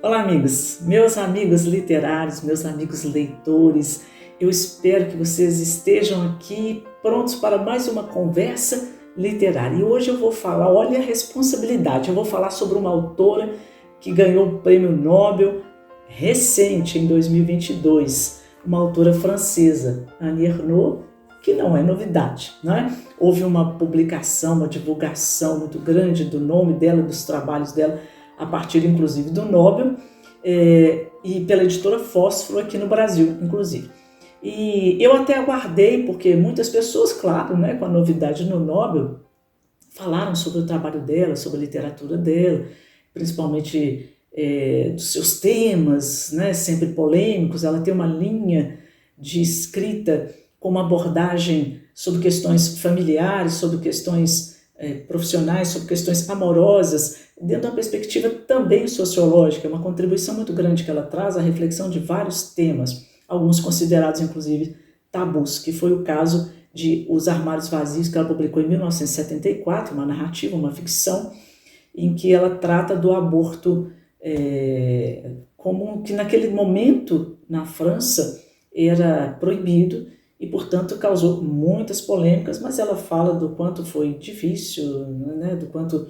Olá, meus amigos literários, meus amigos leitores. Eu espero que vocês estejam aqui prontos para mais uma conversa literária. E hoje eu vou falar, olha a responsabilidade, eu vou falar sobre uma autora que ganhou o Prêmio Nobel recente, em 2022, uma autora francesa, Annie Ernaux, que não é novidade, não é? Houve uma publicação, uma divulgação muito grande do nome dela, dos trabalhos dela, a partir inclusive do Nobel, e pela editora Fósforo aqui no Brasil, inclusive. E eu até aguardei, porque muitas pessoas, claro, né, com a novidade no Nobel, falaram sobre o trabalho dela, sobre a literatura dela, principalmente dos seus temas, né, sempre polêmicos. Ela tem uma linha de escrita com uma abordagem sobre questões familiares, sobre questões profissionais, sobre questões amorosas, dentro de uma perspectiva também sociológica, uma contribuição muito grande que ela traz à reflexão de vários temas, alguns considerados inclusive tabus, que foi o caso de Os Armários Vazios, que ela publicou em 1974, uma narrativa, uma ficção, em que ela trata do aborto como que naquele momento na França era proibido e, portanto, causou muitas polêmicas, mas ela fala do quanto foi difícil, né, do quanto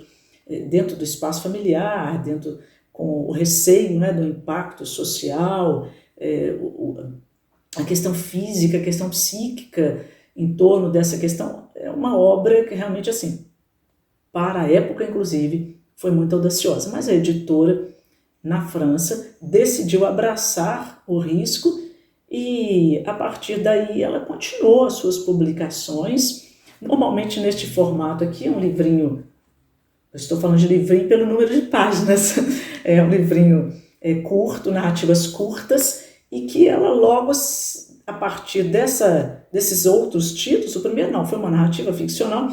dentro do espaço familiar, dentro com o receio, né, do impacto social, a questão física, a questão psíquica em torno dessa questão. É uma obra que realmente, assim, para a época, inclusive, foi muito audaciosa, mas a editora na França decidiu abraçar o risco e, a partir daí, ela continuou as suas publicações, normalmente neste formato aqui, um livrinho, eu estou falando de livrinho pelo número de páginas, é um livrinho curto, narrativas curtas, e que ela logo, a partir desses outros títulos, o primeiro não, foi uma narrativa ficcional,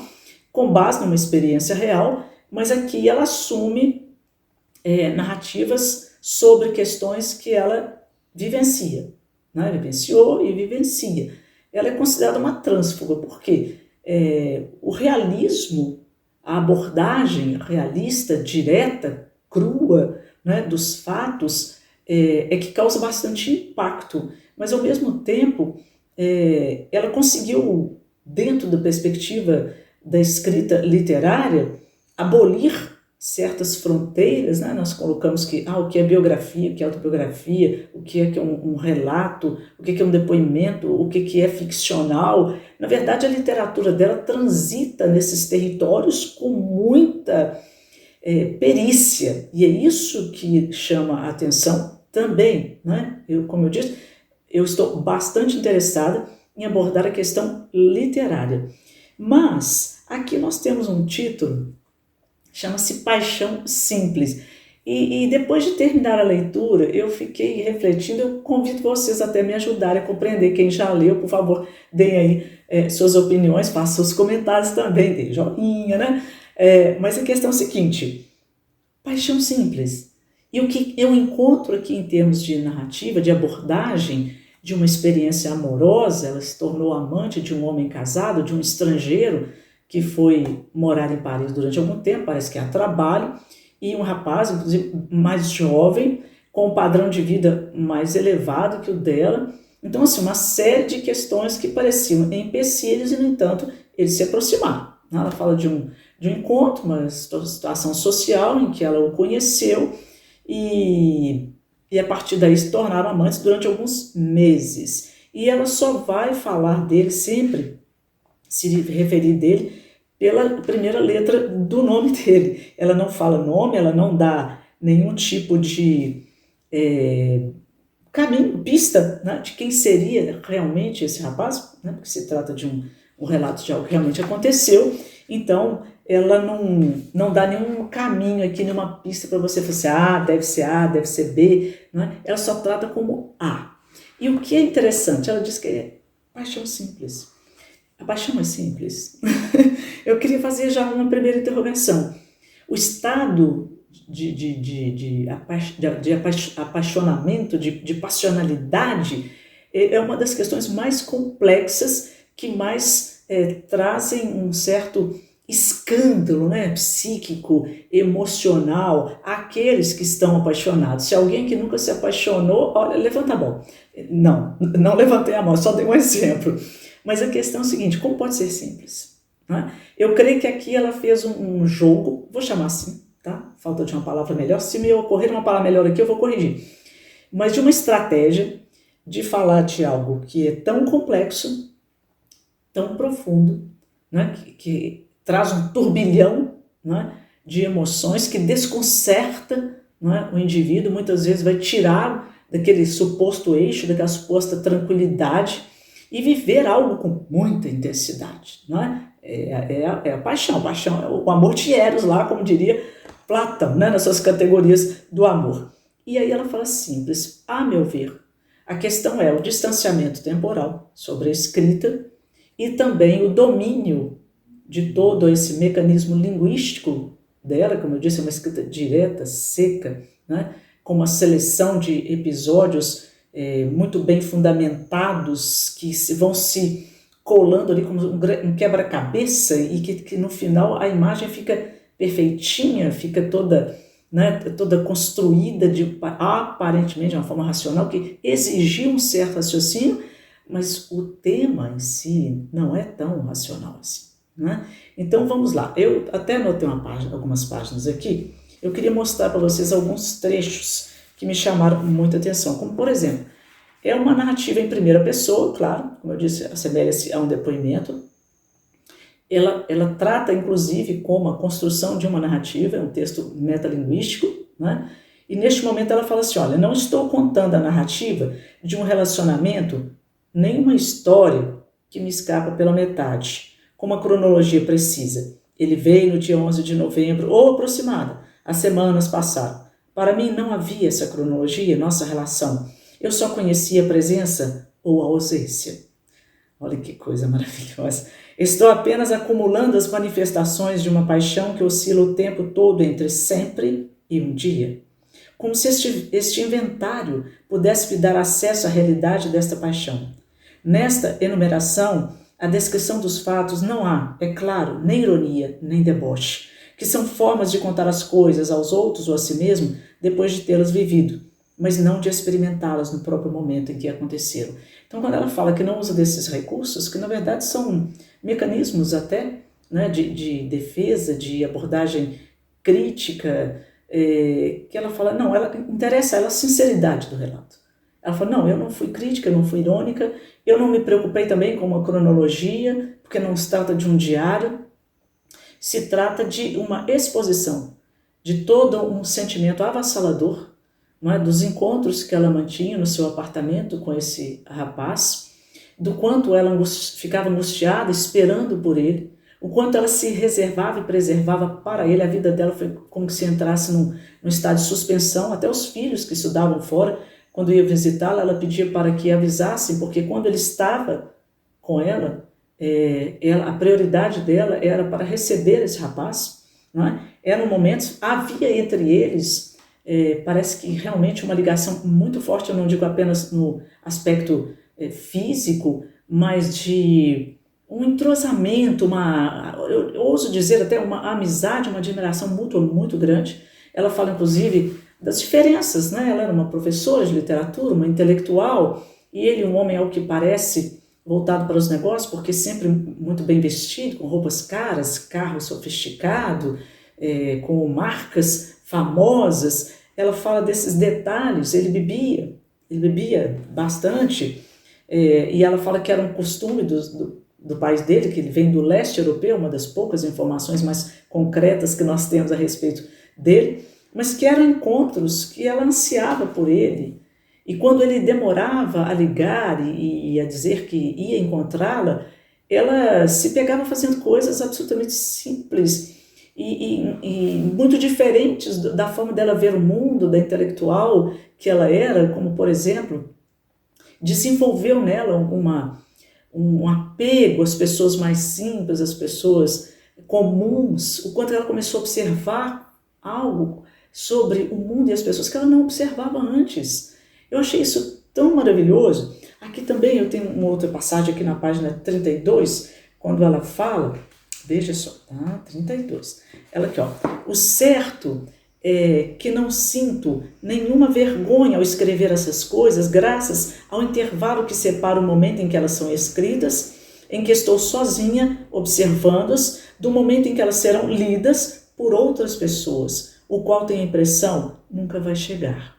com base numa experiência real, mas aqui ela assume narrativas sobre questões que ela vivencia, né? Vivenciou e vivencia. Ela é considerada uma trânsfuga, porque o realismo, a abordagem realista, direta, crua, né, dos fatos, que causa bastante impacto, mas ao mesmo tempo ela conseguiu, dentro da perspectiva da escrita literária, abolir certas fronteiras, né? Nós colocamos o que é biografia, o que é autobiografia, o que é um relato, o que é um depoimento, o que é ficcional. Na verdade, a literatura dela transita nesses territórios com muita perícia, e é isso que chama a atenção também, né? Como eu disse, eu estou bastante interessada em abordar a questão literária. Mas aqui nós temos um título, chama-se Paixão Simples. E depois de terminar a leitura, eu fiquei refletindo, eu convido vocês até me ajudarem a compreender. Quem já leu, por favor, deem aí suas opiniões, façam seus comentários também, deem joinha, né? Mas a questão é a seguinte: paixão simples. E o que eu encontro aqui em termos de narrativa, de abordagem de uma experiência amorosa, ela se tornou amante de um homem casado, de um estrangeiro, que foi morar em Paris durante algum tempo, parece que a trabalho, e um rapaz, inclusive mais jovem, com um padrão de vida mais elevado que o dela. Então, assim, uma série de questões que pareciam empecilhos e, no entanto, eles se aproximaram. Ela fala de um encontro, uma situação social em que ela o conheceu e a partir daí se tornaram amantes durante alguns meses. E ela só vai falar dele sempre, se referir dele pela primeira letra do nome dele. Ela não fala nome, ela não dá nenhum tipo de caminho, pista, né, de quem seria realmente esse rapaz, né, porque se trata de um relato de algo que realmente aconteceu. Então ela não dá nenhum caminho aqui, nenhuma pista para você falar assim, A, deve ser B, né? Ela só trata como A. E o que é interessante, ela diz que é paixão simples. A paixão é simples? Eu queria fazer já uma primeira interrogação. O estado de apaixonamento, de passionalidade, é uma das questões mais complexas, que mais trazem um certo escândalo, né, psíquico, emocional, àqueles que estão apaixonados. Se alguém que nunca se apaixonou, olha, levanta a mão. Não levantei a mão, só dei um exemplo. Mas a questão é a seguinte, como pode ser simples? Né? Eu creio que aqui ela fez um jogo, vou chamar assim, tá? Falta de uma palavra melhor. Se me ocorrer uma palavra melhor aqui, eu vou corrigir. Mas de uma estratégia de falar de algo que é tão complexo, tão profundo, né? que traz um turbilhão, né? De emoções que desconcerta, né? O indivíduo, muitas vezes vai tirá-lo daquele suposto eixo, daquela suposta tranquilidade e viver algo com muita intensidade. Né? É a paixão. A paixão é o amor de Eros lá, como diria Platão, né? Nas suas categorias do amor. E aí ela fala simples, a meu ver, a questão é o distanciamento temporal sobre a escrita e também o domínio de todo esse mecanismo linguístico dela, como eu disse, é uma escrita direta, seca, né? Com uma seleção de episódios muito bem fundamentados, que vão se colando ali como um quebra-cabeça e que no final a imagem fica perfeitinha, fica toda, né, toda construída aparentemente de uma forma racional, que exigiu um certo raciocínio, mas o tema em si não é tão racional assim. Né? Então vamos lá, eu até anotei algumas páginas aqui, eu queria mostrar para vocês alguns trechos que me chamaram muita atenção, como por exemplo, é uma narrativa em primeira pessoa, claro, como eu disse, assemelha-se a um depoimento, ela trata inclusive como a construção de uma narrativa, é um texto metalinguístico, né? E neste momento ela fala assim, olha, não estou contando a narrativa de um relacionamento, nem uma história que me escapa pela metade, com uma cronologia precisa. Ele veio no dia 11 de novembro, ou aproximada, as semanas passaram. Para mim não havia essa cronologia, nossa relação. Eu só conhecia a presença ou a ausência. Olha que coisa maravilhosa. Estou apenas acumulando as manifestações de uma paixão que oscila o tempo todo entre sempre e um dia. Como se este inventário pudesse me dar acesso à realidade desta paixão. Nesta enumeração, a descrição dos fatos não há, é claro, nem ironia, nem deboche, que são formas de contar as coisas aos outros ou a si mesmo depois de tê-las vivido, mas não de experimentá-las no próprio momento em que aconteceram. Então, quando ela fala que não usa desses recursos, que na verdade são mecanismos até, né, de defesa, de abordagem crítica, que ela fala, não, interessa a ela a sinceridade do relato. Ela fala, não, eu não fui crítica, eu não fui irônica, eu não me preocupei também com uma cronologia, porque não se trata de um diário, se trata de uma exposição de todo um sentimento avassalador, não é? Dos encontros que ela mantinha no seu apartamento com esse rapaz, do quanto ela ficava angustiada, esperando por ele, o quanto ela se reservava e preservava para ele. A vida dela foi como se entrasse num estado de suspensão, até os filhos que estudavam fora, quando ia visitá-la, ela pedia para que avisassem, porque quando ele estava com ela, a prioridade dela era para receber esse rapaz. Não é? Era um momento, havia entre eles, parece que realmente uma ligação muito forte, eu não digo apenas no aspecto físico, mas de um entrosamento, eu ouso dizer até uma amizade, uma admiração mútua muito grande. Ela fala inclusive das diferenças, né? Ela era uma professora de literatura, uma intelectual, e ele um homem ao que parece voltado para os negócios, porque sempre muito bem vestido, com roupas caras, carro sofisticado, com marcas famosas. Ela fala desses detalhes, ele bebia bastante, e ela fala que era um costume do país dele, que ele vem do leste europeu, uma das poucas informações mais concretas que nós temos a respeito dele, mas que eram encontros que ela ansiava por ele, e quando ele demorava a ligar e a dizer que ia encontrá-la, ela se pegava fazendo coisas absolutamente simples e muito diferentes da forma dela ver o mundo, da intelectual que ela era, como por exemplo, desenvolveu nela um apego às pessoas mais simples, às pessoas comuns, o quanto ela começou a observar algo sobre o mundo e as pessoas que ela não observava antes. Eu achei isso tão maravilhoso. Aqui também eu tenho uma outra passagem aqui na página 32, quando ela fala Veja só, tá? 32. Ela aqui, ó. O certo é que não sinto nenhuma vergonha ao escrever essas coisas, graças ao intervalo que separa o momento em que elas são escritas, em que estou sozinha observando-as, do momento em que elas serão lidas por outras pessoas, o qual tem a impressão nunca vai chegar.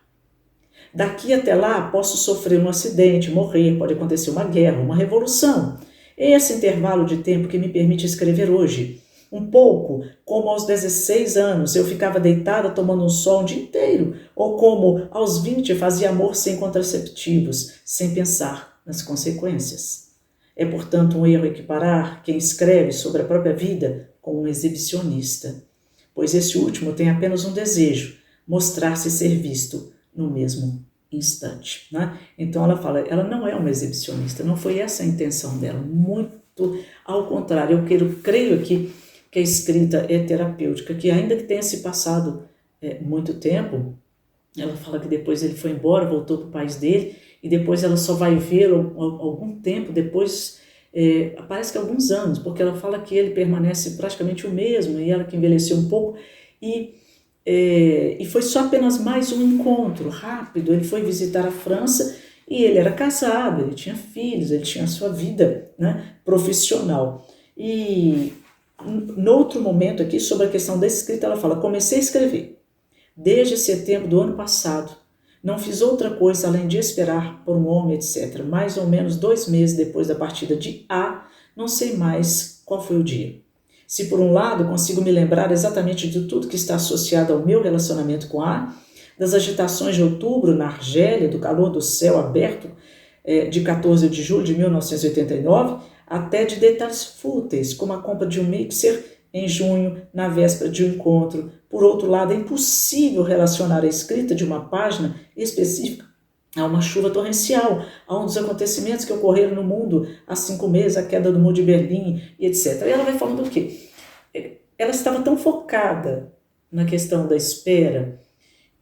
Daqui até lá posso sofrer um acidente, morrer, pode acontecer uma guerra, uma revolução. É esse intervalo de tempo que me permite escrever hoje. Um pouco como aos 16 anos eu ficava deitada tomando um sol o dia inteiro, ou como aos 20 fazia amor sem contraceptivos, sem pensar nas consequências. É, portanto, um erro equiparar quem escreve sobre a própria vida com um exibicionista, pois esse último tem apenas um desejo, mostrar-se ser visto no mesmo instante. Né? Então ela fala, ela não é uma exibicionista, não foi essa a intenção dela, muito ao contrário, eu creio aqui que a escrita é terapêutica, que ainda que tenha se passado muito tempo, ela fala que depois ele foi embora, voltou para o país dele, e depois ela só vai vê-lo algum tempo depois, parece que alguns anos, porque ela fala que ele permanece praticamente o mesmo, e ela que envelheceu um pouco, e foi só apenas mais um encontro rápido. Ele foi visitar a França e ele era casado, ele tinha filhos, ele tinha a sua vida, né, profissional. E no outro momento aqui, sobre a questão da escrita, ela fala, comecei a escrever desde setembro do ano passado. Não fiz outra coisa além de esperar por um homem, etc. Mais ou menos 2 meses depois da partida de A, não sei mais qual foi o dia. Se por um lado consigo me lembrar exatamente de tudo que está associado ao meu relacionamento com A, das agitações de outubro na Argélia, do calor do céu aberto de 14 de julho de 1989, até de detalhes fúteis, como a compra de um mixer em junho, na véspera de um encontro. Por outro lado, é impossível relacionar a escrita de uma página específica a uma chuva torrencial, a um dos acontecimentos que ocorreram no mundo há 5 meses, a queda do muro de Berlim e etc. E ela vai falando o quê? Ela estava tão focada na questão da espera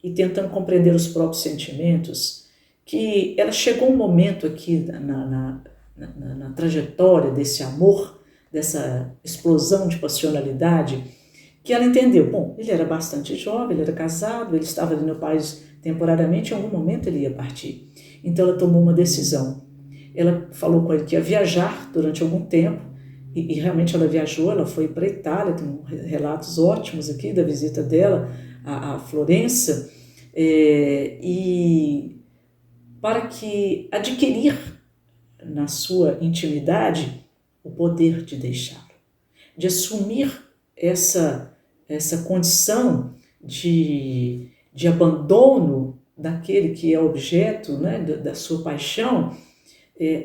e tentando compreender os próprios sentimentos, que ela chegou um momento aqui na trajetória desse amor, dessa explosão de passionalidade, que ela entendeu, bom, ele era bastante jovem, ele era casado, ele estava ali no país temporariamente, em algum momento ele ia partir. Então ela tomou uma decisão. Ela falou com ele que ia viajar durante algum tempo, e realmente ela viajou, ela foi para a Itália, tem relatos ótimos aqui da visita dela a Florença, e para que adquirir na sua intimidade o poder de deixá-lo, de assumir essa condição de abandono daquele que é objeto, né, da sua paixão,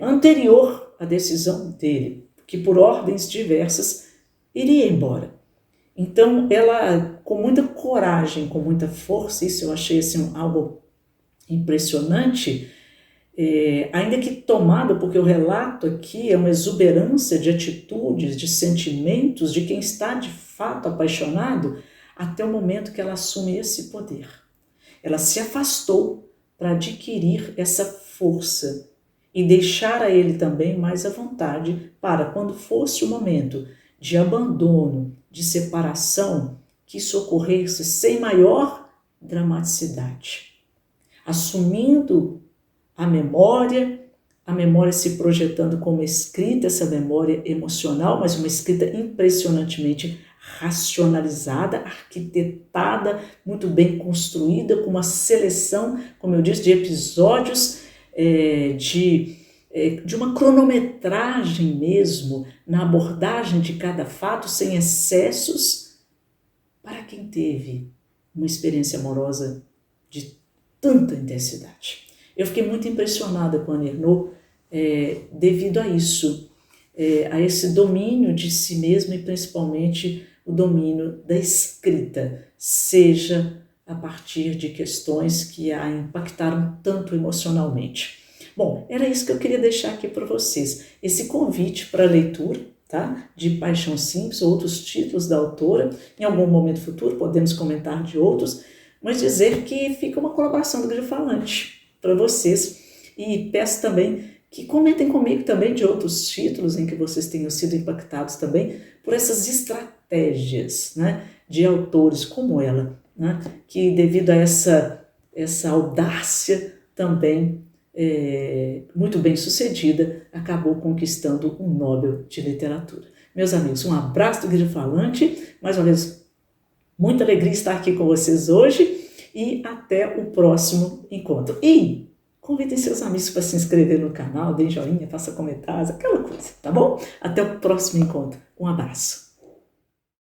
anterior à decisão dele, que por ordens diversas iria embora. Então ela, com muita coragem, com muita força, isso eu achei assim, algo impressionante, ainda que tomado, porque o relato aqui é uma exuberância de atitudes, de sentimentos, de quem está de fato apaixonado, até o momento que ela assume esse poder. Ela se afastou para adquirir essa força e deixar a ele também mais à vontade para, quando fosse o momento de abandono, de separação, que isso ocorresse sem maior dramaticidade. Assumindo a memória se projetando como escrita, essa memória emocional, mas uma escrita impressionantemente racionalizada, arquitetada, muito bem construída, com uma seleção, como eu disse, de episódios, de uma cronometragem mesmo, na abordagem de cada fato, sem excessos, para quem teve uma experiência amorosa de tanta intensidade. Eu fiquei muito impressionada com a Annie Ernaux devido a isso, a esse domínio de si mesma e principalmente o domínio da escrita, seja a partir de questões que a impactaram tanto emocionalmente. Bom, era isso que eu queria deixar aqui para vocês, esse convite para leitura, tá? De Paixão Simples, outros títulos da autora. Em algum momento futuro podemos comentar de outros, mas dizer que fica uma colaboração do Grifo Falante para vocês, e peço também que comentem comigo também de outros títulos em que vocês tenham sido impactados também, por essas estratégias, né, de autores como ela, né, que devido a essa audácia também muito bem sucedida, acabou conquistando um Nobel de Literatura. Meus amigos, um abraço do Guia Falante, mais uma vez, muita alegria estar aqui com vocês hoje e até o próximo encontro. E convidem seus amigos para se inscrever no canal, deem joinha, façam comentários, aquela coisa, tá bom? Até o próximo encontro. Um abraço.